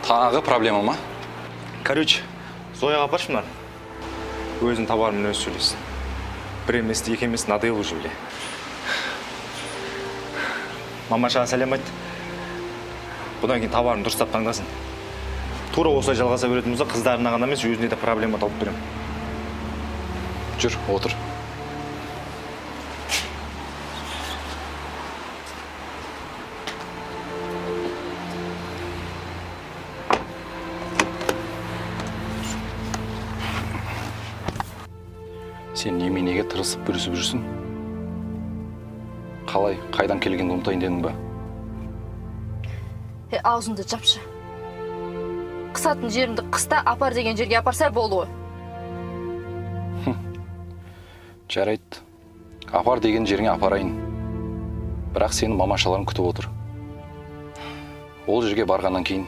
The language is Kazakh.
Тағы проблема ма? Короче, Зояға апаршы мынаны. Өзің табарымен өзі сөйлесін. Бір емес, екі емес, надоел уже бля. Мамашаға сәлем айт. Бұдан кейін табарын дұрыстап таңдасын. Тура осылай жалғаса беретін болса, қыздарына ғана емес, өзіне де проблема тауып беремін. Жүр, отыр. Сен неменеге тырысып бүрісіп жүрсің? Қалай, қайдан келгенді ұмытайын дедің ба? Аузыңды жапшы. Қысатын жерімді қыста апар деген жерге апарса болды ғой. Жарайды. Апар деген жеріңе апарайын. Бірақ сені мамашаларың күтіп отыр. Ол жерге барғаннан кейін